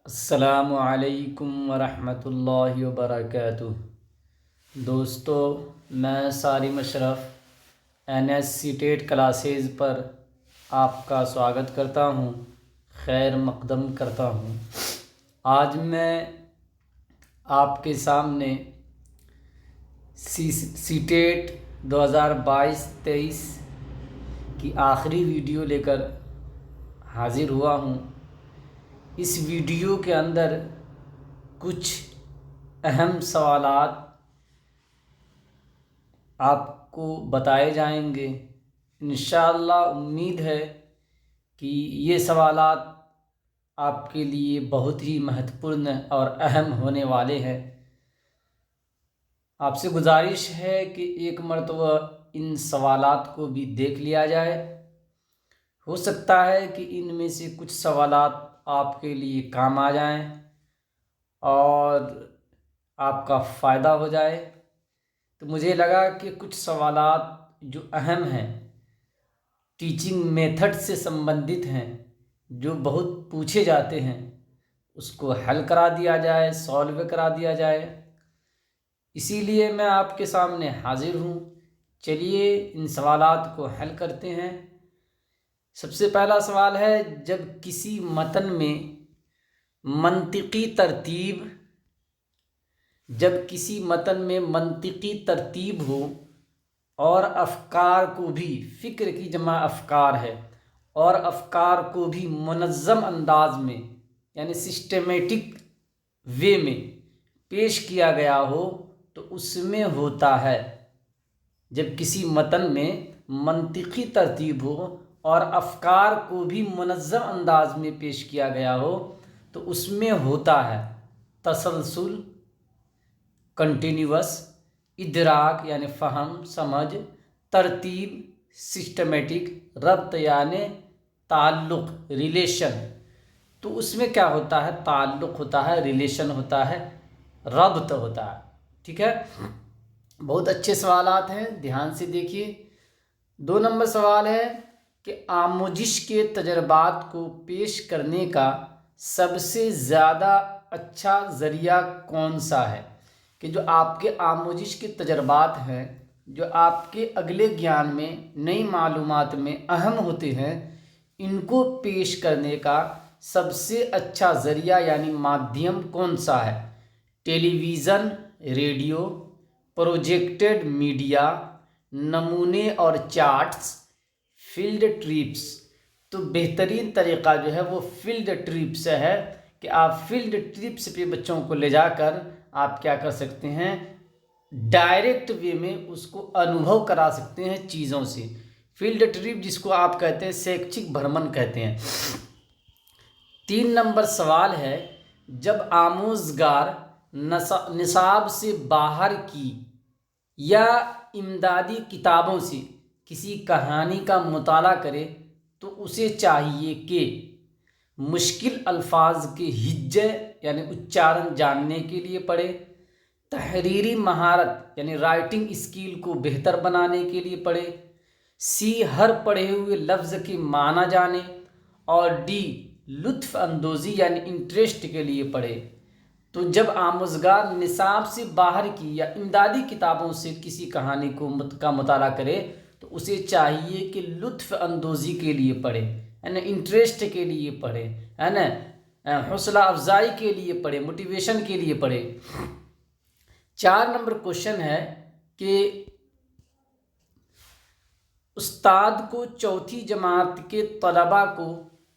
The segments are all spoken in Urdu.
السلام علیکم ورحمۃ اللہ وبرکاتہ۔ دوستو، میں سارم اشرف NS ٹیٹ کلاسز پر آپ کا سواگت کرتا ہوں، خیر مقدم کرتا ہوں۔ آج میں آپ کے سامنے سی ٹیٹ 2022-23 کی آخری ویڈیو لے کر حاضر ہوا ہوں۔ اس ویڈیو کے اندر کچھ اہم سوالات آپ کو بتائے جائیں گے۔ انشاءاللہ امید ہے کہ یہ سوالات آپ کے لیے بہت ہی مہتوپورن اور اہم ہونے والے ہیں۔ آپ سے گزارش ہے کہ ایک مرتبہ ان سوالات کو بھی دیکھ لیا جائے۔ ہو سکتا ہے کہ ان میں سے کچھ سوالات آپ کے لیے کام آ جائیں اور آپ کا فائدہ ہو جائے۔ تو مجھے لگا کہ کچھ سوالات جو اہم ہیں، ٹیچنگ میتھڈ سے سمبندھت ہیں، جو بہت پوچھے جاتے ہیں، اس کو حل کرا دیا جائے، سولو کرا دیا جائے۔ اسی لیے میں آپ کے سامنے حاضر ہوں۔ چلیے ان سوالات کو حل کرتے ہیں۔ سب سے پہلا سوال ہے، جب کسی متن میں منطقی ترتیب ہو اور افکار کو بھی، فکر کی جمع افکار ہے، اور افکار کو بھی منظم انداز میں یعنی سسٹمیٹک وے میں پیش کیا گیا ہو تو اس میں ہوتا ہے۔ جب کسی متن میں منطقی ترتیب ہو اور افکار کو بھی منظم انداز میں پیش کیا گیا ہو تو اس میں ہوتا ہے تسلسل، کنٹینیوس، ادراک یعنی فہم سمجھ، ترتیب سسٹمیٹک، ربط یعنی تعلق ریلیشن۔ تو اس میں کیا ہوتا ہے؟ تعلق ہوتا ہے، ریلیشن ہوتا ہے، ربط ہوتا ہے۔ ٹھیک ہے، بہت اچھے سوالات ہیں، دھیان سے دیکھیے۔ 2 نمبر سوال ہے کہ آموزش کے تجربات کو پیش کرنے کا سب سے زیادہ اچھا ذریعہ کون سا ہے؟ کہ جو آپ کے آموزش کے تجربات ہیں، جو آپ کے اگلے گیان میں، نئی معلومات میں اہم ہوتے ہیں، ان کو پیش کرنے کا سب سے اچھا ذریعہ یعنی مادھیم کون سا ہے؟ ٹیلی ویژن، ریڈیو، پروجیکٹڈ میڈیا، نمونے اور چارٹس، فیلڈ ٹرپس۔ تو بہترین طریقہ جو ہے وہ فیلڈ ٹرپ سے ہے کہ آپ فیلڈ ٹرپس پہ بچوں کو لے جا کر آپ کیا کر سکتے ہیں؟ ڈائریکٹ وے میں اس کو انوبھو کرا سکتے ہیں چیزوں سے۔ فیلڈ ٹرپ جس کو آپ کہتے ہیں شیکچھک بھرمن کہتے ہیں۔ 3 نمبر سوال ہے، جب آموزگار نصاب سے باہر کی یا امدادی کتابوں سے کسی کہانی کا مطالعہ کرے تو اسے چاہیے کہ مشکل الفاظ کے ہجے یعنی اچارن جاننے کے لیے پڑھے، تحریری مہارت یعنی رائٹنگ اسکل کو بہتر بنانے کے لیے پڑھے، سی ہر پڑھے ہوئے لفظ کے معنی جانے، اور ڈی لطف اندوزی یعنی انٹرسٹ کے لیے پڑھے۔ تو جب آموزگار نصاب سے باہر کی یا امدادی کتابوں سے کسی کہانی کا مطالعہ کرے تو اسے چاہیے کہ لطف اندوزی کے لیے پڑھے، یعنی انٹرسٹ کے لیے پڑھے، ہے نا، حوصلہ افزائی کے لیے پڑھے، موٹیویشن کے لیے پڑھے۔ 4 نمبر کوشچن ہے کہ استاد کو چوتھی جماعت کے طلباء کو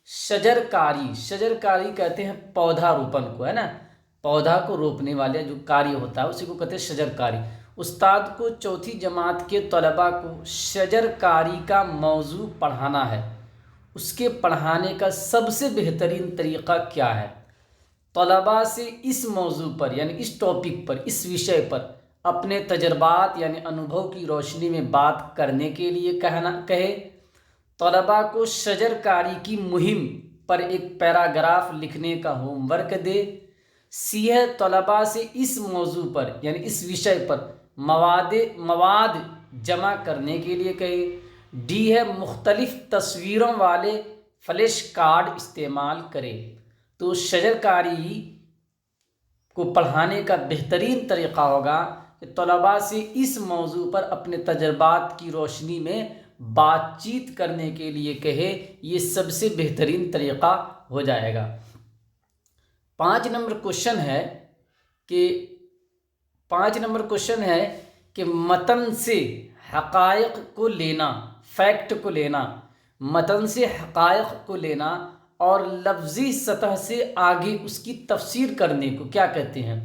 شجرکاری کہتے ہیں پودا روپن کو، ہے نا، پودا کو روپنے والے جو کاریہ ہوتا ہے اسی کو کہتے ہیں شجرکاری۔ استاد کو چوتھی جماعت کے طلباء کو شجرکاری کا موضوع پڑھانا ہے، اس کے پڑھانے کا سب سے بہترین طریقہ کیا ہے؟ طلباء سے اس موضوع پر یعنی اس ٹاپک پر، اس وشے پر اپنے تجربات یعنی انوبھو کی روشنی میں بات کرنے کے لیے کہے۔ طلباء کو شجرکاری کی مہم پر ایک پیراگراف لکھنے کا ہوم ورک دے۔ سی ہے، طلباء سے اس موضوع پر یعنی اس وشے پر مواد جمع کرنے کے لیے کہے۔ ڈی ہے، مختلف تصویروں والے فلیش کارڈ استعمال کرے۔ تو شجرکاری کو پڑھانے کا بہترین طریقہ ہوگا کہ طلباء سے اس موضوع پر اپنے تجربات کی روشنی میں بات چیت کرنے کے لیے کہے، یہ سب سے بہترین طریقہ ہو جائے گا۔ 5 نمبر کوشچن ہے کہ متن سے حقائق کو لینا، فیکٹ کو لینا، متن سے حقائق کو لینا اور لفظی سطح سے آگے اس کی تفسیر کرنے کو کیا کہتے ہیں؟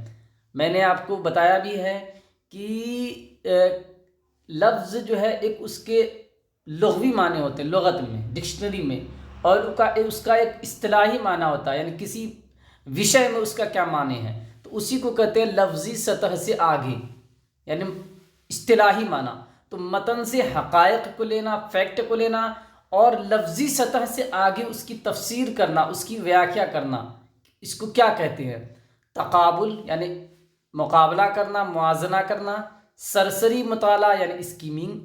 میں نے آپ کو بتایا بھی ہے کہ لفظ جو ہے ایک اس کے لغوی معنی ہوتے ہیں لغت میں، ڈکشنری میں، اور اس کا ایک اصطلاحی معنی ہوتا ہے، یعنی کسی وشے میں اس کا کیا معنی ہے، تو اسی کو کہتے ہیں لفظی سطح سے آگے، یعنی اصطلاحی معنی۔ تو متن سے حقائق کو لینا، فیکٹ کو لینا، اور لفظی سطح سے آگے اس کی تفسیر کرنا، اس کی ویاخیا کرنا، اس کو کیا کہتے ہیں؟ تقابل یعنی مقابلہ کرنا، موازنہ کرنا، سرسری مطالعہ یعنی اسکیمنگ،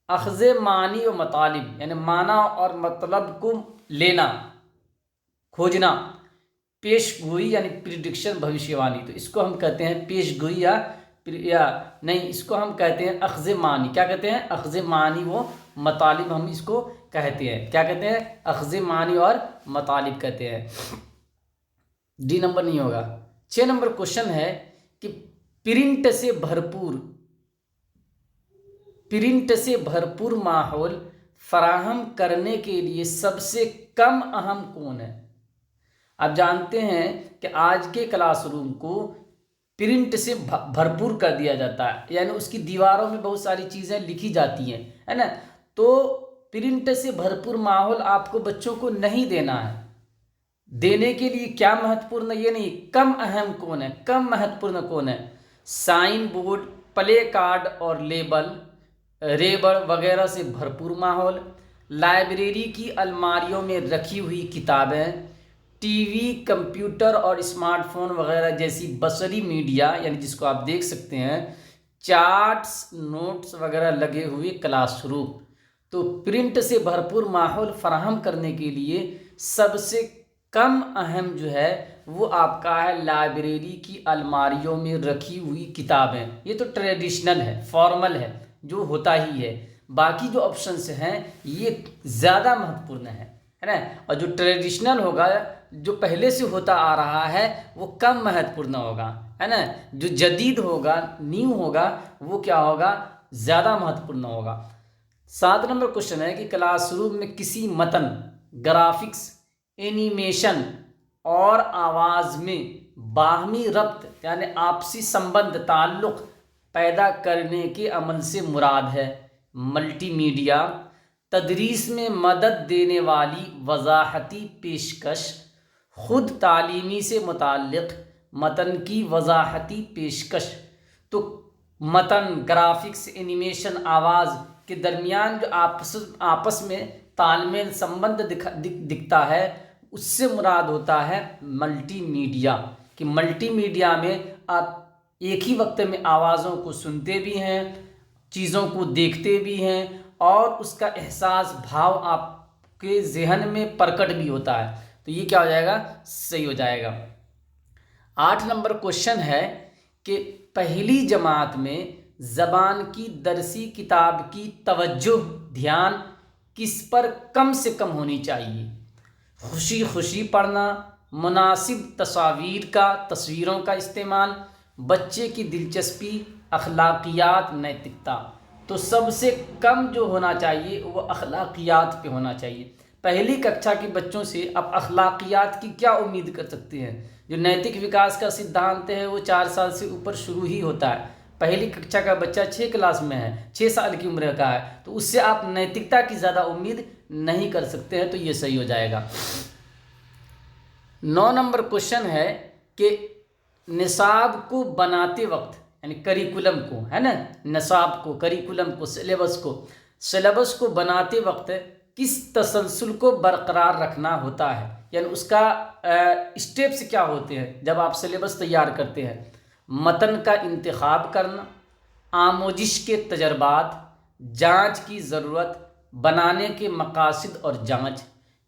اخذ معنی و مطالب یعنی معنی اور مطلب کو لینا، کھوجنا، پیش گوئی یعنی پریڈکشن، بھوشیوانی، تو اس کو ہم کہتے ہیں پیش گوئی یا نہیں، اس کو ہم کہتے ہیں اخذ معنی۔ کیا کہتے ہیں؟ اخذ معنی و مطالب ہم اس کو کہتے ہیں۔ کیا کہتے ہیں؟ اخذ معنی اور مطالب کہتے ہیں۔ ڈی نمبر نہیں ہوگا۔ 6 نمبر کوشچن ہے کہ پرنٹ سے بھرپور ماحول فراہم کرنے کے لیے سب سے کم اہم کون ہے؟ آپ جانتے ہیں کہ آج کے کلاس روم کو پرنٹ سے بھرپور کر دیا جاتا ہے، یعنی اس کی دیواروں میں بہت ساری چیزیں لکھی جاتی ہیں، ہے نا؟ تو پرنٹ سے بھرپور ماحول آپ کو بچوں کو نہیں دینا ہے۔ دینے کے لیے کیا مہتوپورن ہے، یہ نہیں، کم اہم کون ہے، کم مہتوپورن کون ہے؟ سائن بورڈ، پلے کارڈ اور ریبڑ وغیرہ سے بھرپور ماحول، لائبریری کی الماریوں میں رکھی ہوئی کتابیں، ٹی وی، کمپیوٹر اور اسمارٹ فون وغیرہ جیسی بصری میڈیا یعنی جس کو آپ دیکھ سکتے ہیں، چارٹس، نوٹس وغیرہ لگے ہوئے کلاس روم۔ تو پرنٹ سے بھرپور ماحول فراہم کرنے کے لیے سب سے کم اہم جو ہے وہ آپ کا ہے لائبریری کی الماریوں میں رکھی ہوئی کتابیں۔ یہ تو ٹریڈیشنل ہے، فارمل ہے، جو ہوتا ہی ہے۔ باقی جو آپشنس ہیں یہ زیادہ مہتوپورن ہے نا، اور جو ٹریڈیشنل ہوگا، جو پہلے سے ہوتا آ رہا ہے، وہ کم مہتوپورن ہوگا، ہے نا۔ جو جدید ہوگا، نیو ہوگا، وہ کیا ہوگا؟ زیادہ مہتوپورن ہوگا۔ 7 نمبر کوشچن ہے کہ کلاس روم میں کسی متن، گرافکس، اینیمیشن اور آواز میں باہمی ربط یعنی آپسی سمبند، تعلق پیدا کرنے کے عمل سے مراد ہے ملٹی میڈیا۔ تدریس میں مدد دینے والی وضاحتی پیشکش، خود تعلیمی سے متعلق متن کی وضاحتی پیشکش۔ تو متن، گرافکس، اینیمیشن، آواز کے درمیان جو آپس میں تال میل سمبند دکھتا ہے، اس سے مراد ہوتا ہے ملٹی میڈیا، کہ ملٹی میڈیا میں آپ ایک ہی وقت میں آوازوں کو سنتے بھی ہیں، چیزوں کو دیکھتے بھی ہیں، اور اس کا احساس، بھاؤ آپ کے ذہن میں پرکٹ بھی ہوتا ہے۔ تو یہ کیا ہو جائے گا؟ صحیح ہو جائے گا۔ 8 نمبر کوشچن ہے کہ پہلی جماعت میں زبان کی درسی کتاب کی توجہ، دھیان کس پر کم سے کم ہونی چاہیے؟ خوشی پڑھنا، مناسب تصویروں کا استعمال، بچے کی دلچسپی، اخلاقیات، نیتکتا۔ تو سب سے کم جو ہونا چاہیے وہ اخلاقیات پہ ہونا چاہیے۔ پہلی ککشا کے بچوں سے آپ اخلاقیات کی کیا امید کر سکتے ہیں؟ جو نیتک وکاس کا سدھانت ہے وہ 4 سال سے اوپر شروع ہی ہوتا ہے۔ پہلی ککشا کا بچہ 6 کلاس میں ہے، 6 سال کی عمر کا ہے، تو اس سے آپ نیتکتا کی زیادہ امید نہیں کر سکتے ہیں، تو یہ صحیح ہو جائے گا۔ 9 نمبر کوشچن ہے کہ نصاب کو بناتے وقت یعنی کریکولم کو، ہے نا، نصاب کو، کریکولم کو، سلیبس کو بناتے وقت کس تسلسل کو برقرار رکھنا ہوتا ہے؟ یعنی اس کا اسٹیپس کیا ہوتے ہیں جب آپ سلیبس تیار کرتے ہیں؟ متن کا انتخاب کرنا، آموزش کے تجربات، جانچ کی ضرورت، بنانے کے مقاصد اور جانچ۔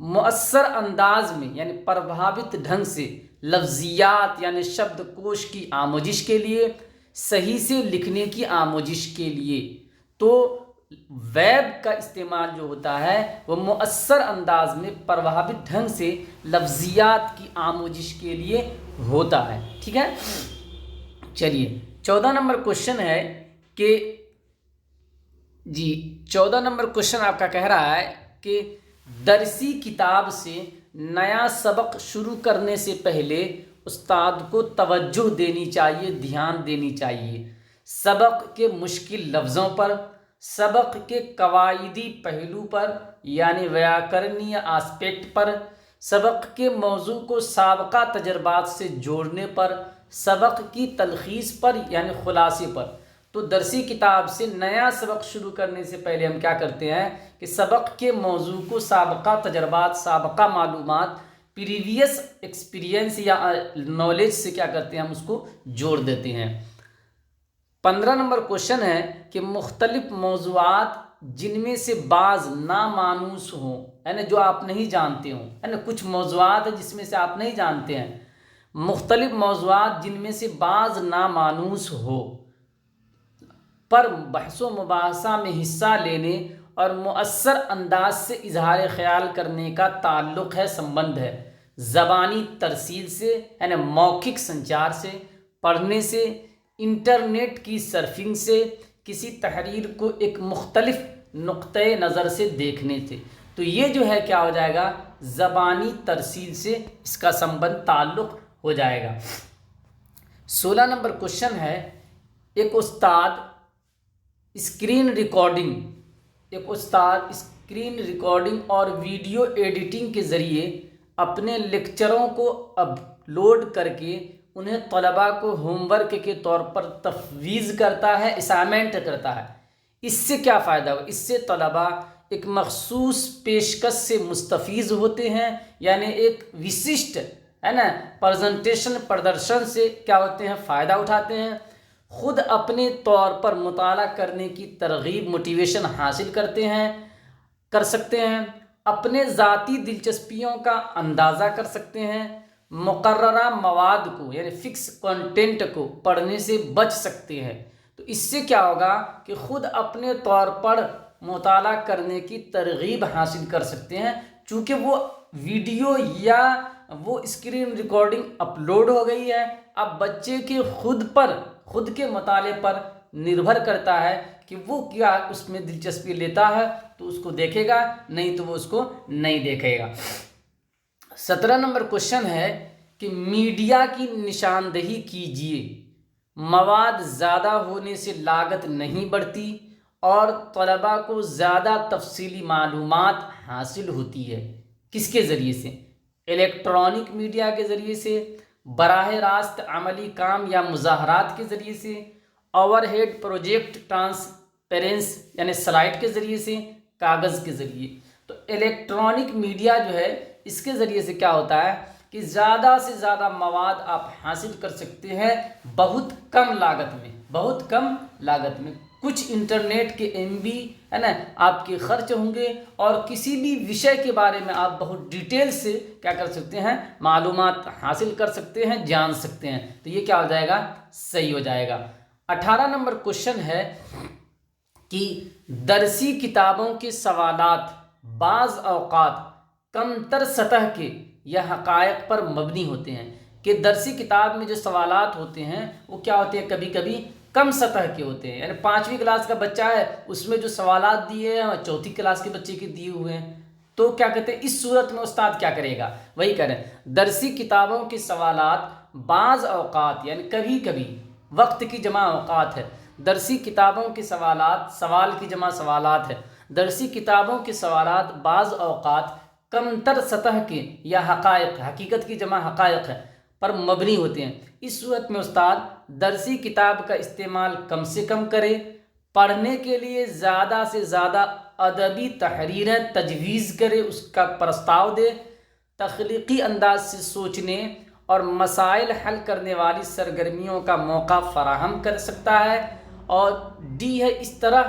مؤثر انداز میں یعنی پربھاوت ڈھنگ سے لفظیات یعنی شبد کوش کی آموزش کے لیے، صحیح سے لکھنے کی آموزش کے لیے۔ تو ویب کا استعمال جو ہوتا ہے وہ مؤثر انداز میں پربھاوت ڈھنگ سے لفظیات کی آموزش کے لیے ہوتا ہے، ٹھیک ہے۔ چلیے 14 نمبر کوشچن ہے کہ 14 نمبر کوشچن آپ کا کہہ رہا ہے کہ درسی کتاب سے نیا سبق شروع کرنے سے پہلے استاد کو توجہ دینی چاہیے، دھیان دینی چاہیے سبق کے مشکل لفظوں پر، سبق کے قواعدی پہلو پر یعنی ویاکرنی آسپیکٹ پر، سبق کے موضوع کو سابقہ تجربات سے جوڑنے پر، سبق کی تلخیص پر یعنی خلاصے پر۔ تو درسی کتاب سے نیا سبق شروع کرنے سے پہلے ہم کیا کرتے ہیں کہ سبق کے موضوع کو سابقہ تجربات، سابقہ معلومات، پریویس ایکسپیرینس یا نالج سے کیا کرتے ہیں، ہم اس کو جوڑ دیتے ہیں۔ 15 نمبر کوشچن ہے کہ مختلف موضوعات جن میں سے بعض نامانوس ہوں، یعنی جو آپ نہیں جانتے ہوں، یعنی کچھ موضوعات ہیں جس میں سے آپ نہیں جانتے ہیں، مختلف موضوعات جن میں سے بعض نامانوس ہو پر بحث و مباحثہ میں حصہ لینے اور مؤثر انداز سے اظہار خیال کرنے کا تعلق ہے، سمبند ہے زبانی ترسیل سے یعنی موکھک سنچار سے، پڑھنے سے، انٹرنیٹ کی سرفنگ سے، کسی تحریر کو ایک مختلف نقطۂ نظر سے دیکھنے سے۔ تو یہ جو ہے کیا ہو جائے گا، زبانی ترسیل سے اس کا سمبند تعلق ہو جائے گا۔ 16 نمبر کوشچن ہے ایک استاد اسکرین ریکارڈنگ اور ویڈیو ایڈیٹنگ کے ذریعے اپنے لیکچروں کو اپلوڈ کر کے انہیں طلباء کو ہوم ورک کے طور پر تفویض کرتا ہے، اسائنمنٹ کرتا ہے۔ اس سے کیا فائدہ ہو؟ اس سے طلباء ایک مخصوص پیشکش سے مستفیض ہوتے ہیں، یعنی ایک وششٹ ہے نا پردرشن سے کیا ہوتے ہیں، فائدہ اٹھاتے ہیں، خود اپنے طور پر مطالعہ کرنے کی ترغیب موٹیویشن حاصل کر سکتے ہیں، اپنے ذاتی دلچسپیوں کا اندازہ کر سکتے ہیں، مقررہ مواد کو یعنی فکس کنٹینٹ کو پڑھنے سے بچ سکتے ہیں۔ تو اس سے کیا ہوگا کہ خود اپنے طور پر مطالعہ کرنے کی ترغیب حاصل کر سکتے ہیں، چونکہ وہ ویڈیو یا وہ اسکرین ریکارڈنگ اپلوڈ ہو گئی ہے۔ اب بچے کے خود کے مطالعے پر نربھر کرتا ہے کہ وہ کیا اس میں دلچسپی لیتا ہے تو اس کو دیکھے گا، نہیں تو وہ اس کو نہیں دیکھے گا۔ 17 نمبر کوشچن ہے کہ میڈیا کی نشاندہی کیجیے، مواد زیادہ ہونے سے لاگت نہیں بڑھتی اور طلباء کو زیادہ تفصیلی معلومات حاصل ہوتی ہے۔ کس کے ذریعے سے؟ الیکٹرانک میڈیا کے ذریعے سے، براہ راست عملی کام یا مظاہرات کے ذریعے سے، اوور ہیڈ پروجیکٹ ٹرانسپیرنس یعنی سلائڈ کے ذریعے سے، کاغذ کے ذریعے۔ تو الیکٹرانک میڈیا جو ہے اس کے ذریعے سے کیا ہوتا ہے کہ زیادہ سے زیادہ مواد آپ حاصل کر سکتے ہیں بہت کم لاگت میں۔ کچھ انٹرنیٹ کے MB ہے نا آپ کے خرچ ہوں گے اور کسی بھی وشے کے بارے میں آپ بہت ڈیٹیل سے کیا کر سکتے ہیں، معلومات حاصل کر سکتے ہیں، جان سکتے ہیں۔ تو یہ کیا ہو جائے گا، صحیح ہو جائے گا۔ 18 نمبر کوشچن ہے کہ درسی کتابوں کے سوالات بعض اوقات کمتر سطح کے یا حقائق پر مبنی ہوتے ہیں، کہ درسی کتاب میں جو سوالات ہوتے ہیں وہ کیا ہوتے ہیں، کبھی کبھی کم سطح کے ہوتے ہیں، یعنی 5ویں کلاس کا بچہ ہے اس میں جو سوالات دیے ہیں 4تھی کلاس کے بچے کے دیے ہوئے ہیں۔ تو کیا کہتے ہیں، اس صورت میں استاد کیا کرے گا، وہی کریں درسی کتابوں کے سوالات بعض اوقات یعنی کبھی کبھی، وقت کی جمع اوقات ہے، درسی کتابوں کے سوالات سوال کی جمع سوالات ہے، درسی کتابوں کے سوالات بعض اوقات کمتر سطح کے یا حقائق حقیقت کی جمع حقائق ہے پر مبنی ہوتے ہیں۔ اس صورت میں استاد درسی کتاب کا استعمال کم سے کم کرے، پڑھنے کے لیے زیادہ سے زیادہ ادبی تحریریں تجویز کرے، اس کا پرستاؤ دے، تخلیقی انداز سے سوچنے اور مسائل حل کرنے والی سرگرمیوں کا موقع فراہم کر سکتا ہے۔ اور D ہے اس طرح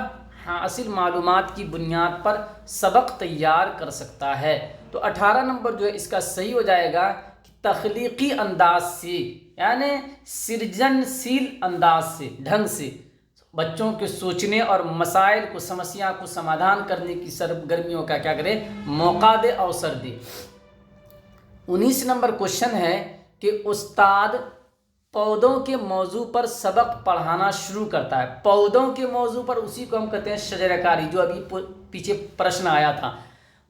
حاصل معلومات کی بنیاد پر سبق تیار کر سکتا ہے۔ تو 18 نمبر جو ہے اس کا صحیح ہو جائے گا کہ تخلیقی انداز سے، یعنی سرجنشیل انداز سے، ڈھنگ سے بچوں کے سوچنے اور مسائل کو، سمسیا کو سمادھان کرنے کی سرگرمیوں کا کیا کرے، موقع دے، اوسر دے۔ 19 نمبر کوشچن ہے کہ استاد پودوں کے موضوع پر سبق پڑھانا شروع کرتا ہے۔ پودوں کے موضوع پر، اسی کو ہم کہتے ہیں شجرہ کاری، جو ابھی پیچھے پرشن آیا تھا۔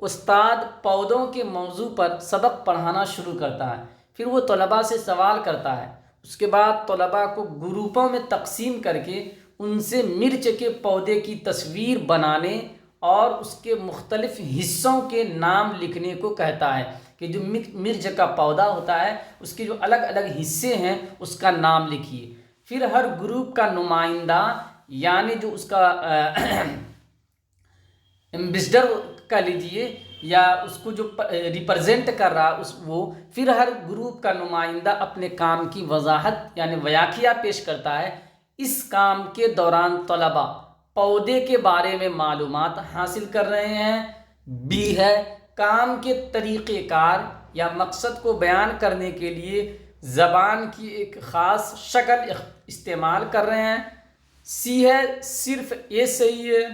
استاد پودوں کے موضوع پر سبق پڑھانا شروع کرتا ہے، پھر وہ طلباء سے سوال کرتا ہے، اس کے بعد طلباء کو گروپوں میں تقسیم کر کے ان سے مرچ کے پودے کی تصویر بنانے اور اس کے مختلف حصوں کے نام لکھنے کو کہتا ہے، کہ جو مرچ کا پودا ہوتا ہے اس کے جو الگ الگ حصے ہیں اس کا نام لکھیے۔ پھر ہر گروپ کا نمائندہ، یعنی جو اس کا ایمبیسڈر کا لیجیے، یا اس کو جو ریپرزینٹ کر رہا وہ، پھر ہر گروپ کا نمائندہ اپنے کام کی وضاحت یعنی ویاخیا پیش کرتا ہے۔ اس کام کے دوران طلباء پودے کے بارے میں معلومات حاصل کر رہے ہیں۔ بی ہے، کام کے طریقہ کار یا مقصد کو بیان کرنے کے لیے زبان کی ایک خاص شکل استعمال کر رہے ہیں۔ سی ہے، صرف اے صحیح ہے۔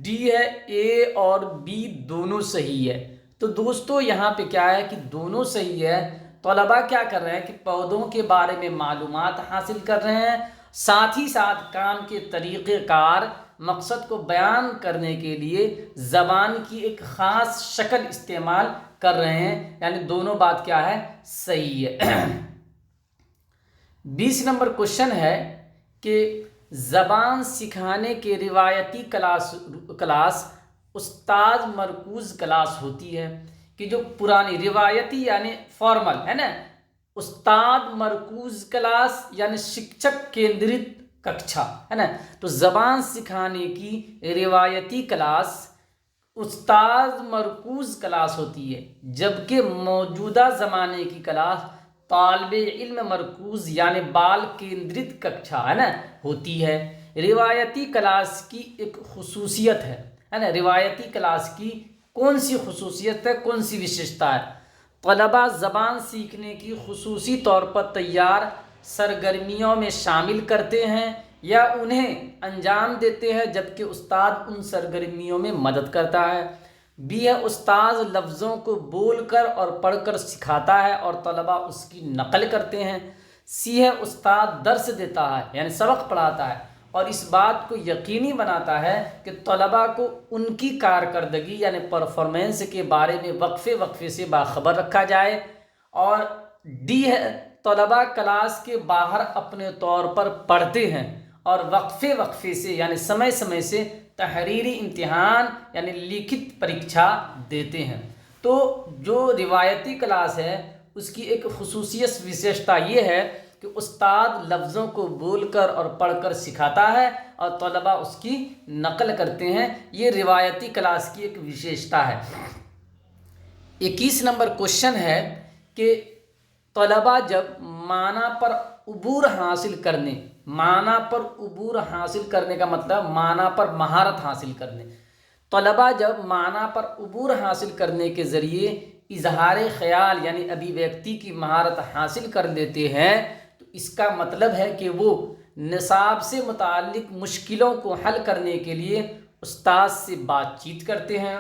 ڈی ہے، اے اور بی دونوں صحیح ہے۔ تو دوستو یہاں پہ کیا ہے کہ دونوں صحیح ہے۔ طلباء کیا کر رہے ہیں کہ پودوں کے بارے میں معلومات حاصل کر رہے ہیں، ساتھ ہی ساتھ کام کے طریقہ کار، مقصد کو بیان کرنے کے لیے زبان کی ایک خاص شکل استعمال کر رہے ہیں، یعنی دونوں بات کیا ہے، صحیح ہے۔ 20 نمبر کوشچن ہے کہ زبان سکھانے کے روایتی کلاس استاد مرکوز کلاس ہوتی ہے، کہ جو پرانی روایتی یعنی فارمل ہے نا، استاد مرکوز کلاس یعنی شکشک کیندرت ککشا ہے نا، تو زبان سکھانے کی روایتی کلاس استاد مرکوز کلاس ہوتی ہے، جبکہ موجودہ زمانے کی کلاس طالب علم مرکوز یعنی بال کیندرت ککشا ہے نا ہوتی ہے۔ روایتی کلاس کی ایک خصوصیت ہے نا، روایتی کلاس کی کون سی خصوصیت ہے، کون سی وشیشتا ہے؟ طلباء زبان سیکھنے کی خصوصی طور پر تیار سرگرمیوں میں شامل کرتے ہیں یا انہیں انجام دیتے ہیں، جبکہ استاد ان سرگرمیوں میں مدد کرتا ہے۔ بی ہے، استاد لفظوں کو بول کر اور پڑھ کر سکھاتا ہے اور طلباء اس کی نقل کرتے ہیں۔ سی ہے، استاد درس دیتا ہے یعنی سبق پڑھاتا ہے اور اس بات کو یقینی بناتا ہے کہ طلباء کو ان کی کارکردگی یعنی پرفارمنس کے بارے میں وقفے وقفے سے باخبر رکھا جائے۔ اور ڈی ہے، طلباء کلاس کے باہر اپنے طور پر پڑھتے ہیں اور وقفے وقفے سے یعنی سمے سمے سے تحریری امتحان یعنی لکھت پریکشا دیتے ہیں۔ تو جو روایتی کلاس ہے اس کی ایک خصوصیت وشیشتا یہ ہے کہ استاد لفظوں کو بول کر اور پڑھ کر سکھاتا ہے اور طلباء اس کی نقل کرتے ہیں، یہ روایتی کلاس کی ایک وشیشتا ہے۔ 21 نمبر کوشچن ہے کہ طلباء جب معنی پر عبور حاصل کرنے، معنی پر عبور حاصل کرنے کا مطلب معنی پر مہارت حاصل کرنے، طلباء جب معنی پر عبور حاصل کرنے کے ذریعے اظہار خیال یعنی ابھیویکتی کی مہارت حاصل کر لیتے ہیں تو اس کا مطلب ہے کہ وہ نصاب سے متعلق مشکلوں کو حل کرنے کے لیے استاد سے بات چیت کرتے ہیں۔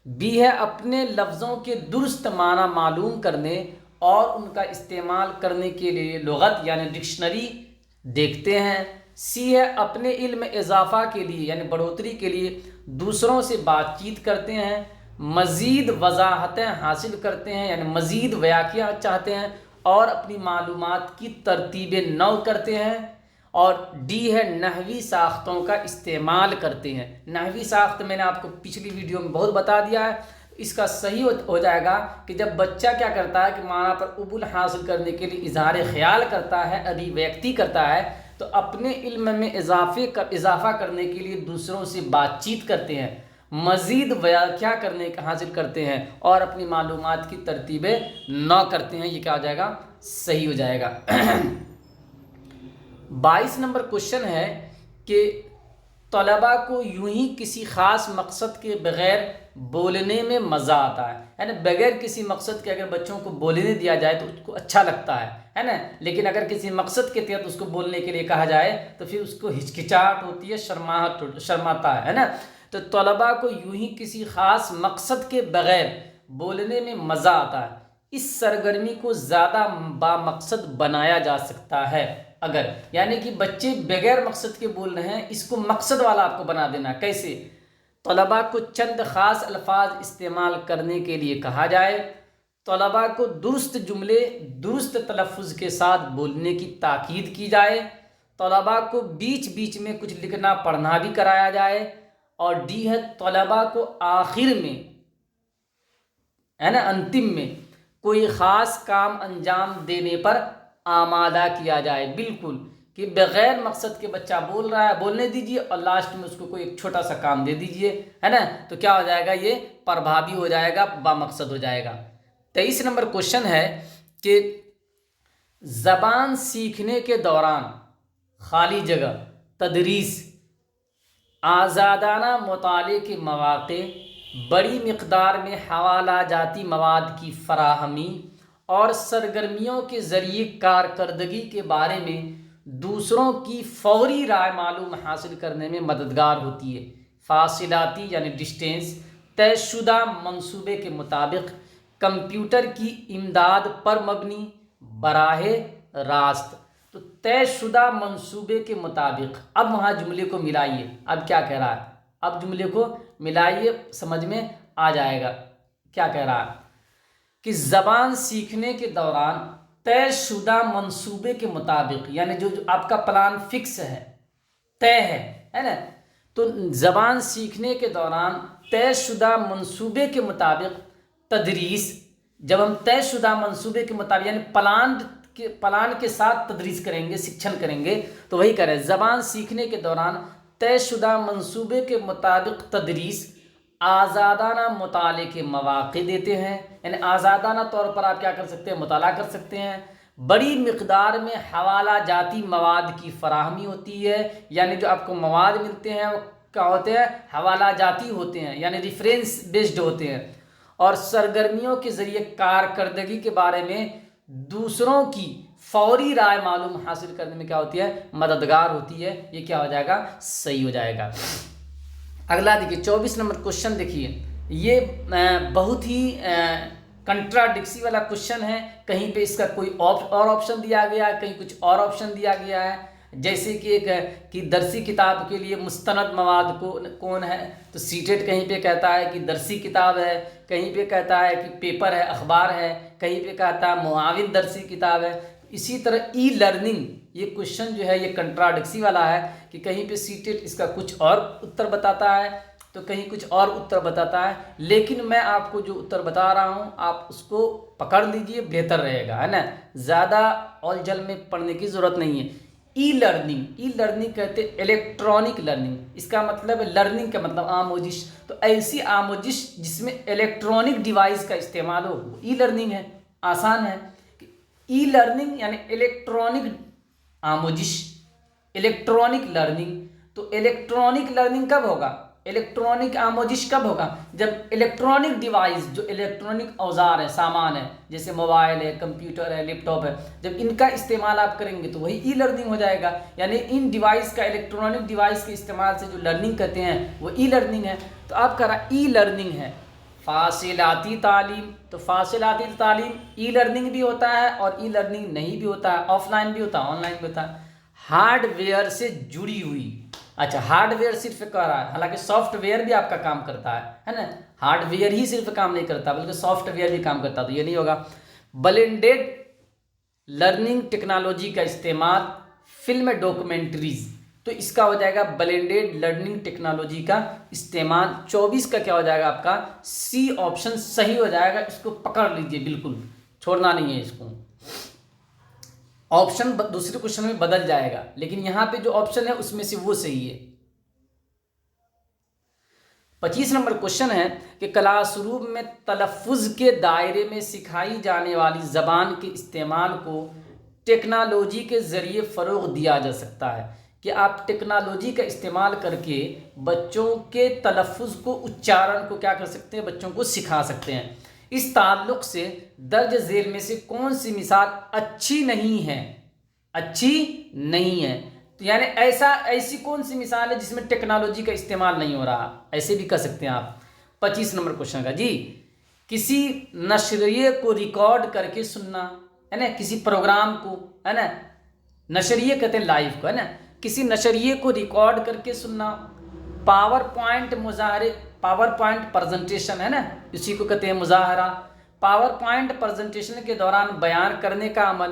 بی ہے، اپنے لفظوں کے درست معنی معلوم کرنے اور ان کا استعمال کرنے کے لیے لغت یعنی ڈکشنری دیکھتے ہیں۔ سی ہے، اپنے علم اضافہ کے لیے یعنی بڑھوتری کے لیے دوسروں سے بات چیت کرتے ہیں، مزید وضاحتیں حاصل کرتے ہیں یعنی مزید ویاخیا چاہتے ہیں اور اپنی معلومات کی ترتیب نو کرتے ہیں۔ اور ڈی ہے، نحوی ساختوں کا استعمال کرتے ہیں۔ نحوی ساخت میں نے آپ کو پچھلی ویڈیو میں بہت بتا دیا ہے، اس کا صحیح ہو جائے گا کہ جب بچہ کیا کرتا ہے کہ معنی پر عبور حاصل کرنے کے لیے اظہار خیال کرتا ہے، ابھیویکتی کرتا ہے، تو اپنے علم میں اضافہ کرنے کے لیے دوسروں سے بات چیت کرتے ہیں، مزید ویاخیا کرنے کا حاصل کرتے ہیں اور اپنی معلومات کی ترتیب نو کرتے ہیں۔ یہ کیا ہو جائے گا، صحیح ہو جائے گا۔ 22 نمبر کوشچن ہے کہ طلباء کو یوں ہی کسی خاص مقصد کے بغیر بولنے میں مزہ آتا ہے نا. بغیر کسی مقصد کے اگر بچوں کو بولنے دیا جائے تو اس کو اچھا لگتا ہے نا. لیکن اگر کسی مقصد کے تحت اس کو بولنے کے لیے کہا جائے تو پھر اس کو ہچکچاہٹ ہوتی ہے، شرماتا ہے نا. تو طلباء کو یوں ہی کسی خاص مقصد کے بغیر بولنے میں مزہ آتا ہے. اس سرگرمی کو زیادہ بامقصد بنایا جا سکتا ہے اگر، یعنی کہ بچے بغیر مقصد کے بول رہے ہیں، اس کو مقصد والا آپ کو بنا دینا. کیسے؟ طلباء کو چند خاص الفاظ استعمال کرنے کے لیے کہا جائے، طلباء کو درست جملے درست تلفظ کے ساتھ بولنے کی تاکید کی جائے، طلباء کو بیچ بیچ میں کچھ لکھنا پڑھنا بھی کرایا جائے، اور ڈی ہے طلباء کو آخر میں ہے نا انتم میں کوئی خاص کام انجام دینے پر آمادہ کیا جائے. بالکل کہ بغیر مقصد کے بچہ بول رہا ہے، بولنے دیجیے اور لاسٹ میں اس کو کوئی ایک چھوٹا سا کام دے دیجیے، ہے نا. تو کیا ہو جائے گا؟ یہ پربھاوی ہو جائے گا، بامقصد ہو جائے گا. 23 نمبر کوشچن ہے کہ زبان سیکھنے کے دوران خالی جگہ، تدریس، آزادانہ مطالعے کے مواقع، بڑی مقدار میں حوالہ جاتی مواد کی فراہمی اور سرگرمیوں کے ذریعے کارکردگی کے بارے میں دوسروں کی فوری رائے معلوم حاصل کرنے میں مددگار ہوتی ہے. فاصلاتی یعنی ڈسٹینس، طے شدہ منصوبے کے مطابق کمپیوٹر کی امداد پر مبنی، براہ راست. تو طے شدہ منصوبے کے مطابق، اب وہاں جملے کو ملائیے. اب کیا کہہ رہا ہے؟ اب جملے کو ملائیے، سمجھ میں آ جائے گا کیا کہہ رہا ہے. کہ زبان سیکھنے کے دوران طے شدہ منصوبے کے مطابق، یعنی جو آپ کا پلان فکس ہے، طے ہے نا. تو زبان سیکھنے کے دوران طے شدہ منصوبے کے مطابق تدریس، جب ہم طے شدہ منصوبے کے مطابق یعنی پلان کے ساتھ تدریس کریں گے، شکشن کریں گے، تو وہی کریں. زبان سیکھنے کے دوران طے شدہ منصوبے کے مطابق تدریس، آزادانہ مطالعے کے مواقع دیتے ہیں، یعنی آزادانہ طور پر آپ کیا کر سکتے ہیں؟ مطالعہ کر سکتے ہیں. بڑی مقدار میں حوالہ جاتی مواد کی فراہمی ہوتی ہے، یعنی جو آپ کو مواد ملتے ہیں وہ کیا ہوتے ہیں؟ حوالہ جاتی ہوتے ہیں، یعنی ریفرنس بیسڈ ہوتے ہیں. اور سرگرمیوں کے ذریعے کارکردگی کے بارے میں دوسروں کی فوری رائے معلوم حاصل کرنے میں کیا ہوتی ہے؟ مددگار ہوتی ہے. یہ کیا ہو جائے گا؟ صحیح ہو جائے گا. اگلا دیکھیے 24 نمبر کوشچن دیکھیے. یہ بہت ہی کنٹراڈکسی والا کوشچن ہے. کہیں پہ اس کا کوئی اور آپشن دیا گیا ہے، کہیں کچھ اور آپشن دیا گیا ہے. جیسے کہ ایک کہ درسی کتاب کے لیے مستند مواد کون ہے؟ تو سیٹیٹ کہیں پہ کہتا ہے کہ درسی کتاب ہے، کہیں پہ کہتا ہے کہ پیپر ہے، اخبار ہے، کہیں پہ کہتا ہے معاون درسی کتاب ہے. اسی طرح ای لرننگ، یہ کوشچن جو ہے یہ کنٹراڈکسی والا ہے کہ کہیں پہ سیٹیٹ اس کا کچھ اور اتر بتاتا ہے تو کہیں کچھ اور اتر بتاتا ہے. لیکن میں آپ کو جو اتر بتا رہا ہوں آپ اس کو پکڑ لیجئے، بہتر رہے گا، ہے نا. زیادہ اول جل میں پڑھنے کی ضرورت نہیں ہے. ای لرننگ کہتے ہیں الیکٹرانک لرننگ. اس کا مطلب لرننگ کا مطلب آموزش. تو ایسی آموزش جس میں الیکٹرانک ڈیوائس کا استعمال ہو وہ ای لرننگ ہے. آسان ہے. ای لرننگ یعنی الیکٹرانک آموزش، الیکٹرانک لرننگ. تو الیکٹرانک لرننگ کب ہوگا؟ الیکٹرانک آموزش کب ہوگا؟ جب الیکٹرانک ڈیوائس، جو الیکٹرانک اوزار ہے، سامان ہے، جیسے موبائل ہے، کمپیوٹر ہے، لیپ ٹاپ ہے، جب ان کا استعمال آپ کریں گے تو وہی ای لرننگ ہو جائے گا. یعنی ان ڈیوائس کا، الیکٹرانک ڈیوائس کے استعمال سے جو لرننگ کرتے ہیں وہ ای لرننگ ہے. تو آپ کہہ رہا ای لرننگ ہے. فاصلاتی تعلیم، تو فاصلاتی تعلیم ای لرننگ بھی ہوتا ہے اور ای لرننگ نہیں بھی ہوتا ہے، آف لائن بھی ہوتا ہے، آن لائن بھی ہوتا ہے. ہارڈ ویئر سے جڑی ہوئی، اچھا ہارڈ ویئر صرف کہہ رہا ہے، حالانکہ سافٹ ویئر بھی آپ کا کام کرتا ہے نا. ہارڈ ویئر ہی صرف کام نہیں کرتا بلکہ سافٹ ویئر بھی کام کرتا، تو یہ نہیں ہوگا. بلینڈیڈ لرننگ ٹیکنالوجی کا استعمال، فلم ڈاکومنٹریز، تو اس کا ہو جائے گا بلینڈیڈ لرننگ ٹیکنالوجی کا استعمال. 24 کا کیا ہو جائے گا آپ کا؟ سی آپشن صحیح ہو جائے گا. اس کو پکڑ لیجئے، بالکل چھوڑنا نہیں ہے اس کو. آپشن دوسرے کوشچن میں بدل جائے گا لیکن یہاں پہ جو آپشن ہے اس میں سے وہ صحیح ہے. 25 نمبر کوشچن ہے کہ کلاس روم میں تلفظ کے دائرے میں سکھائی جانے والی زبان کے استعمال کو ٹیکنالوجی کے ذریعے فروغ دیا جا سکتا ہے. کہ آپ ٹیکنالوجی کا استعمال کر کے بچوں کے تلفظ کو، اچارن کو کیا کر سکتے ہیں، بچوں کو سکھا سکتے ہیں۔ اس تعلق سے درج ذیل میں سے کون سی مثال اچھی نہیں ہے؟ اچھی نہیں ہے، تو یعنی ایسی کون سی مثال ہے جس میں ٹیکنالوجی کا استعمال نہیں ہو رہا؟ ایسے بھی کر سکتے ہیں آپ۔ 25 نمبر کوشچن کا جی، کسی نشریے کو ریکارڈ کر کے سننا، ہے نا، کسی پروگرام کو، ہے نا، نشریے کہتے ہیں لائیو کو، ہے نا، کسی نشریے کو ریکارڈ کر کے سننا، پاور پوائنٹ مظاہرے، پاور پوائنٹ پریزنٹیشن، ہے نا، اسی کو کہتے ہیں مظاہرہ، پاور پوائنٹ پریزنٹیشن کے دوران بیان کرنے کا عمل،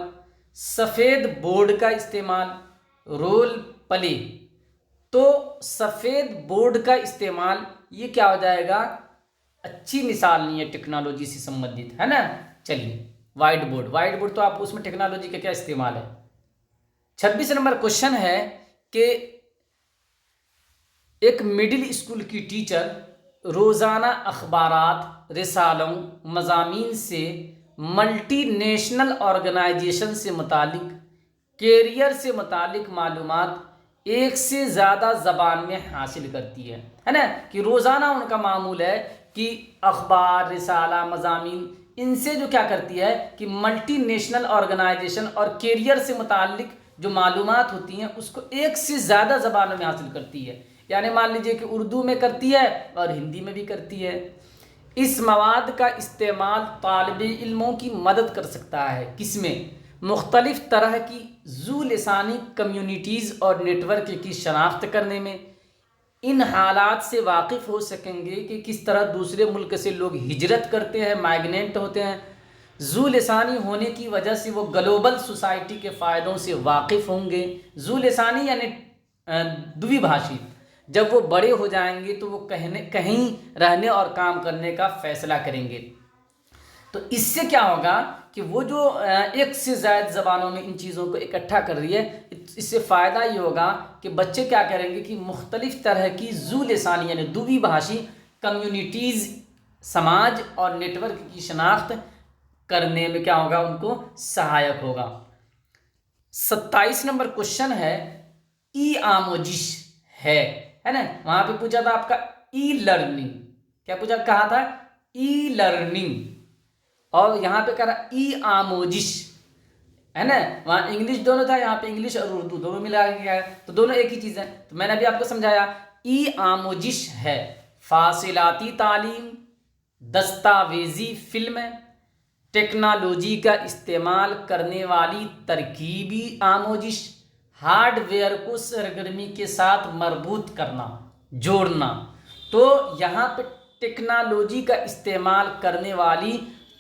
سفید بورڈ کا استعمال، رول پلے۔ تو سفید بورڈ کا استعمال یہ کیا ہو جائے گا؟ اچھی مثال نہیں ہے ٹیکنالوجی سے سمبندھت، ہے نا۔ چلیے، وائٹ بورڈ، وائٹ بورڈ تو آپ اس میں ٹیکنالوجی کا کیا استعمال ہے؟ 26 نمبر کوشچن ہے کہ ایک مڈل اسکول کی ٹیچر روزانہ اخبارات، رسالوں، مضامین سے ملٹی نیشنل آرگنائزیشن سے متعلق، کیریئر سے متعلق معلومات ایک سے زیادہ زبان میں حاصل کرتی ہے نا، کہ روزانہ ان کا معمول ہے کہ اخبار، رسالہ، مضامین، ان سے جو کیا کرتی ہے کہ ملٹی نیشنل آرگنائزیشن اور کیریئر سے متعلق جو معلومات ہوتی ہیں اس کو ایک سے زیادہ زبانوں میں حاصل کرتی ہے۔ یعنی مان لیجئے کہ اردو میں کرتی ہے اور ہندی میں بھی کرتی ہے۔ اس مواد کا استعمال طالب علموں کی مدد کر سکتا ہے، کس میں؟ مختلف طرح کی ذو لسانی کمیونٹیز اور نیٹ ورک کی شناخت کرنے میں، ان حالات سے واقف ہو سکیں گے کہ کس طرح دوسرے ملک سے لوگ ہجرت کرتے ہیں، مائگرینٹ ہوتے ہیں، ذو لسانی ہونے کی وجہ سے وہ گلوبل سوسائٹی کے فائدوں سے واقف ہوں گے۔ ذو لسانی یعنی دوی بھاشی، جب وہ بڑے ہو جائیں گے تو وہ کہیں رہنے اور کام کرنے کا فیصلہ کریں گے، تو اس سے کیا ہوگا کہ وہ جو ایک سے زائد زبانوں میں ان چیزوں کو اکٹھا کر رہی ہے، اس سے فائدہ یہ ہوگا کہ بچے کیا کریں گے کہ مختلف طرح کی ذو لسانی یعنی دوی بھاشی کمیونٹیز، سماج اور نیٹ ورک کی شناخت کرنے میں کیا ہوگا، ان کو سہایک ہوگا۔ 27 نمبر کوشچن ہے، ای آموزش ہے نا، وہاں پہ پوچھا تھا آپ کا ای لرننگ، کیا کہا تھا؟ ای لرننگ، اور یہاں پہ کہہ رہا ای آموزش، ہے نا، وہاں انگلش دونوں تھا، یہاں پہ انگلش اور اردو دونوں ملا گیا ہے، تو دونوں ایک ہی چیز ہے۔ تو میں نے ابھی آپ کو سمجھایا، ای آموزش ہے فاصلاتی تعلیم، دستاویزی فلم، ٹیکنالوجی کا استعمال کرنے والی ترکیبی آموزش، ہارڈ ویئر کو سرگرمی کے ساتھ مربوط کرنا، جوڑنا۔ تو یہاں پہ ٹیکنالوجی کا استعمال کرنے والی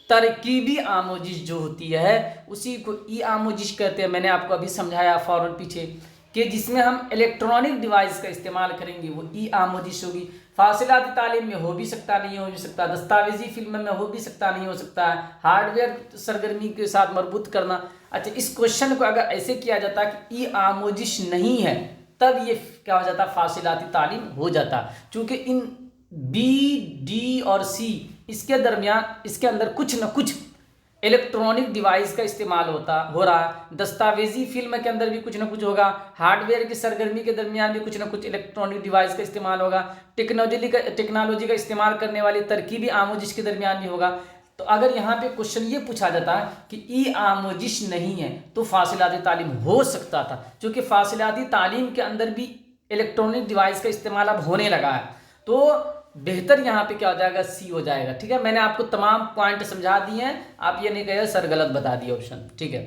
ترکیبی آموزش جو ہوتی ہے اسی کو ای آموزش کہتے ہیں۔ میں نے آپ کو ابھی سمجھایا فوراً پیچھے کہ جس میں ہم الیکٹرانک ڈیوائس کا استعمال کریں گے وہ ای آموزش ہوگی۔ فاصلاتی تعلیم میں ہو بھی سکتا، نہیں ہو بھی سکتا، دستاویزی فلم میں ہو بھی سکتا، نہیں ہو سکتا ہے، ہارڈ ویئر سرگرمی کے ساتھ مربوط کرنا۔ اچھا، اس کوشچن کو اگر ایسے کیا جاتا کہ ای آموزش نہیں ہے تب یہ کیا ہو جاتا؟ فاصلاتی تعلیم ہو جاتا، چونکہ ان بی، ڈی اور سی اس کے درمیان، اس کے اندر کچھ نہ کچھ الیکٹرانک ڈیوائس کا استعمال ہو رہا ہے۔ دستاویزی فلم کے اندر بھی کچھ نہ کچھ ہوگا، ہارڈ ویئر کی سرگرمی کے درمیان بھی کچھ نہ کچھ الیکٹرانک ڈیوائس کا استعمال ہوگا، ٹیکنالوجی کا استعمال کرنے والی ترکیبی آموزش کے درمیان بھی ہوگا۔ تو اگر یہاں پہ کوشچن یہ پوچھا جاتا ہے کہ ای آموزش نہیں ہے تو فاصلاتی تعلیم ہو سکتا تھا، چونکہ فاصلاتی تعلیم کے اندر بھی الیکٹرانک ڈیوائس کا استعمال اب ہونے لگا ہے، تو بہتر یہاں پہ کیا ہو جائے گا؟ سی ہو جائے گا۔ ٹھیک ہے، میں نے آپ کو تمام پوائنٹ سمجھا دیے ہیں، آپ یہ نہیں کہے سر غلط بتا دیے آپشن۔ ٹھیک ہے،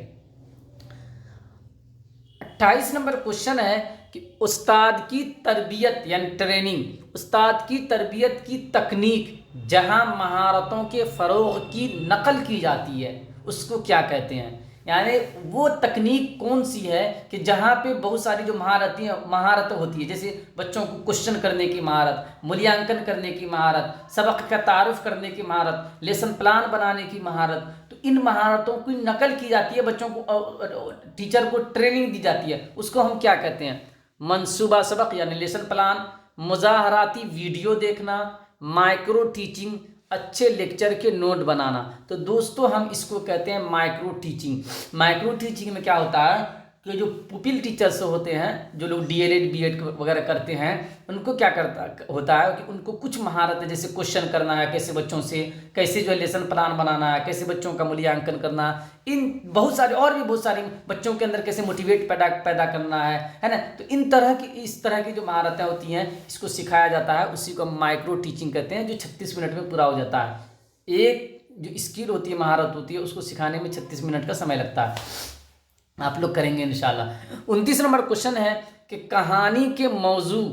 28 نمبر کوشچن ہے کہ استاد کی تربیت یعنی ٹریننگ، استاد کی تربیت کی تکنیک جہاں مہارتوں کے فروغ کی نقل کی جاتی ہے اس کو کیا کہتے ہیں؟ یعنی وہ تکنیک کون سی ہے کہ جہاں پہ بہت ساری جو مہارت ہوتی ہے، جیسے بچوں کو کوشچن کرنے کی مہارت، مولیانکن کرنے کی مہارت، سبق کا تعارف کرنے کی مہارت، لیسن پلان بنانے کی مہارت، تو ان مہارتوں کی نقل کی جاتی ہے، بچوں کو ٹیچر کو ٹریننگ دی جاتی ہے، اس کو ہم کیا کہتے ہیں؟ منصوبہ سبق یعنی لیسن پلان، مظاہراتی ویڈیو دیکھنا، مائکرو ٹیچنگ، اچھے لیکچر کے نوٹ بنانا۔ تو دوستو ہم اس کو کہتے ہیں مائکرو ٹیچنگ۔ مائکرو ٹیچنگ میں کیا ہوتا ہے کہ جو پوپل ٹیچرس ہوتے ہیں، جو لوگ D L Ed B Ed وغیرہ کرتے ہیں، ان کو کیا ہوتا ہے کہ ان کو کچھ مہارت ہے، جیسے کوشچن کرنا ہے کیسے بچوں سے، کیسے جو ہے لیسن پلان بنانا ہے، کیسے بچوں کا مولیانکن کرنا، ان بہت سارے اور بھی بہت ساری بچوں کے اندر کیسے موٹیویٹ پیدا کرنا ہے نا. تو اس طرح کی جو مہارتیں ہوتی ہیں اس کو سکھایا جاتا ہے. اسی کو ہم مائکرو ٹیچنگ کہتے ہیں، جو 36 منٹ میں پورا ہو جاتا ہے. ایک جو اسکل ہوتی ہے، مہارت ہوتی ہے، اس کو سکھانے میں 36 منٹ کا سمے لگتا ہے. آپ لوگ کریں گے انشاءاللہ. 29 نمبر کوشچن ہے کہ کہانی کے موضوع،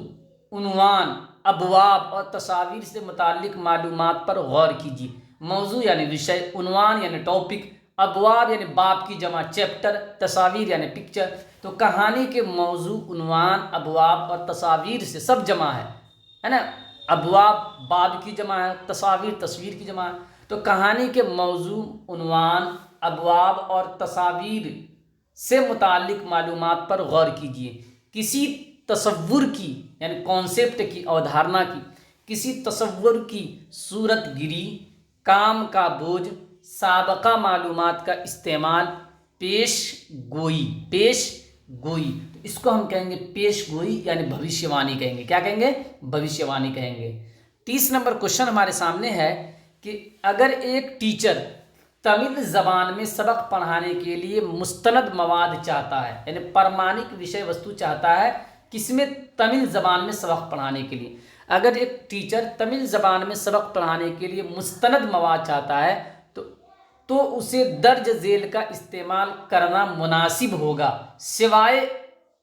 عنوان، ابواب اور تصاویر سے متعلق معلومات پر غور کیجیے. موضوع یعنی وشے، عنوان یعنی ٹاپک، ابواب یعنی باب کی جمع چیپٹر، تصاویر یعنی پکچر. تو کہانی کے موضوع، عنوان، ابواب اور تصاویر سے سب جمع ہے نا. ابواب باب کی جمع ہے، تصاویر تصویر کی جمع ہے. تو کہانی کے موضوع، عنوان، ابواب اور تصاویر سے متعلق معلومات پر غور کیجیے. کسی تصور کی یعنی کانسیپٹ کی، اودھارنا کی، کسی تصور کی صورت گری، کام کا بوجھ، سابقہ معلومات کا استعمال، پیش گوئی. اس کو ہم کہیں گے پیش گوئی یعنی بھوشیوانی کہیں گے. کیا کہیں گے؟ بھوشیوانی کہیں گے. 30 نمبر کوشچن ہمارے سامنے ہے کہ اگر ایک ٹیچر تمل زبان میں سبق پڑھانے کے لیے مستند مواد چاہتا ہے، یعنی پرمانک وشے وستو چاہتا ہے، کس میں؟ تمل زبان میں سبق پڑھانے کے لیے. اگر ایک ٹیچر تمل زبان میں سبق پڑھانے کے لیے مستند مواد چاہتا ہے تو اسے درج ذیل کا استعمال کرنا مناسب ہوگا، سوائے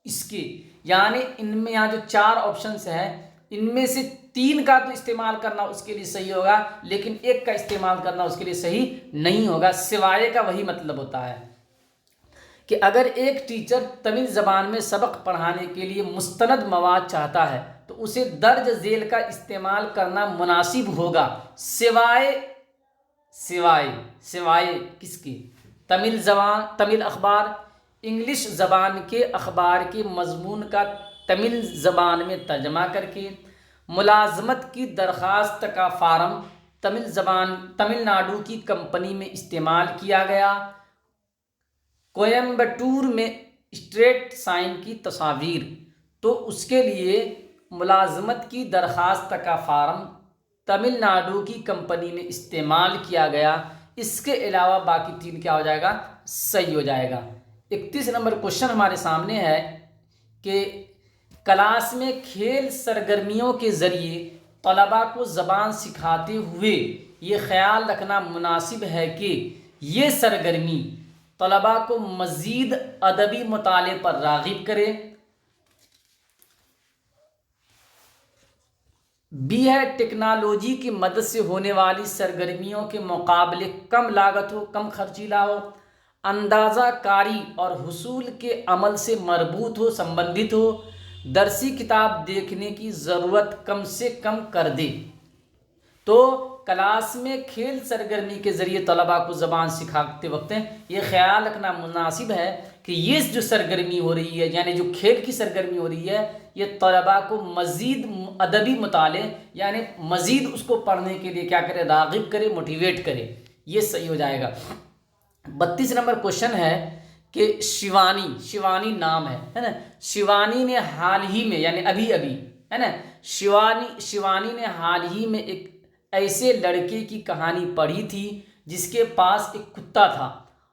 اس کے، یعنی ان میں یہاں جو 4 آپشنس ہیں ان میں سے 3 کا تو استعمال کرنا اس کے لیے صحیح ہوگا، لیکن 1 کا استعمال کرنا اس کے لیے صحیح نہیں ہوگا. سوائے کا وہی مطلب ہوتا ہے کہ اگر ایک ٹیچر تمل زبان میں سبق پڑھانے کے لیے مستند مواد چاہتا ہے تو اسے درج ذیل کا استعمال کرنا مناسب ہوگا، سوائے کس کے؟ تمل اخبار، انگلش زبان کے اخبار کے مضمون کا تمل زبان میں ترجمہ کر کے، ملازمت کی درخواست کا فارم تمل ناڈو کی کمپنی میں استعمال کیا گیا، کوئمبٹور میں اسٹریٹ سائن کی تصاویر. تو اس کے لیے ملازمت کی درخواست کا فارم تمل ناڈو کی کمپنی میں استعمال کیا گیا. اس کے علاوہ باقی 3 کیا ہو جائے گا؟ صحیح ہو جائے گا. 31 نمبر کوشچن ہمارے سامنے ہے کہ کلاس میں کھیل سرگرمیوں کے ذریعے طلباء کو زبان سکھاتے ہوئے یہ خیال رکھنا مناسب ہے کہ یہ سرگرمی طلباء کو مزید ادبی مطالعے پر راغب کرے. بی ہے ٹیکنالوجی کی مدد سے ہونے والی سرگرمیوں کے مقابلے کم لاگت ہو، کم خرچیلا ہو، اندازہ کاری اور حصول کے عمل سے مربوط ہو، سمبندھت ہو، درسی کتاب دیکھنے کی ضرورت کم سے کم کر دے. تو کلاس میں کھیل سرگرمی کے ذریعے طلباء کو زبان سکھاتے وقت یہ خیال رکھنا مناسب ہے کہ یہ جو سرگرمی ہو رہی ہے، یعنی جو کھیل کی سرگرمی ہو رہی ہے، یہ طلباء کو مزید ادبی مطالعے یعنی مزید اس کو پڑھنے کے لیے کیا کرے؟ راغب کرے، موٹیویٹ کرے. یہ صحیح ہو جائے گا. 32 نمبر کوشچن ہے کہ شیوانی نام ہے نا. شیوانی نے حال ہی میں یعنی ابھی ہے نا، شیوانی نے حال ہی میں ایک ایسے لڑکے کی کہانی پڑھی تھی جس کے پاس ایک کتا تھا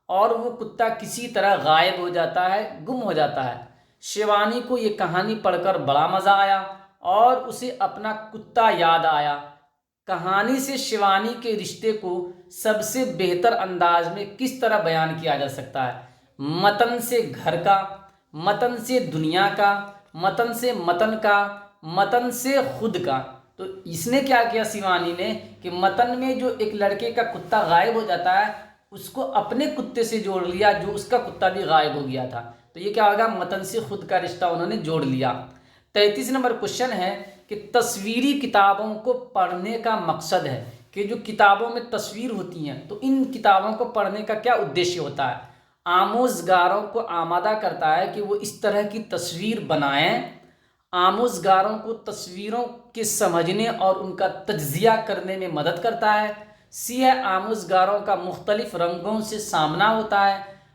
اور وہ کتا کسی طرح غائب ہو جاتا ہے، گم ہو جاتا ہے. شیوانی کو یہ کہانی پڑھ کر بڑا مزہ آیا اور اسے اپنا کتا یاد آیا. کہانی سے شیوانی کے رشتے کو سب سے بہتر انداز میں کس طرح بیان کیا جا سکتا ہے؟ متن سے گھر کا، متن سے دنیا کا، متن سے متن کا، متن سے خود کا. تو اس نے کیا کیا شیوانی نے کہ متن میں جو ایک لڑکے کا کتا غائب ہو جاتا ہے اس کو اپنے کتے سے جوڑ لیا جو اس کا کتا بھی غائب ہو گیا تھا. تو یہ کیا ہوگا؟ متن سے خود کا رشتہ انہوں نے جوڑ لیا. 33 نمبر کوشچن ہے کہ تصویری کتابوں کو پڑھنے کا مقصد ہے کہ جو کتابوں میں تصویر ہوتی ہیں تو ان کتابوں کو پڑھنے کا کیا ادیشیہ ہوتا ہے؟ آموزگاروں کو آمادہ کرتا ہے کہ وہ اس طرح کی تصویر بنائیں. آموزگاروں کو تصویروں کے سمجھنے اور ان کا تجزیہ کرنے میں مدد کرتا ہے. سی ہے آموزگاروں کا مختلف رنگوں سے سامنا ہوتا ہے.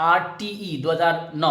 RTE 2009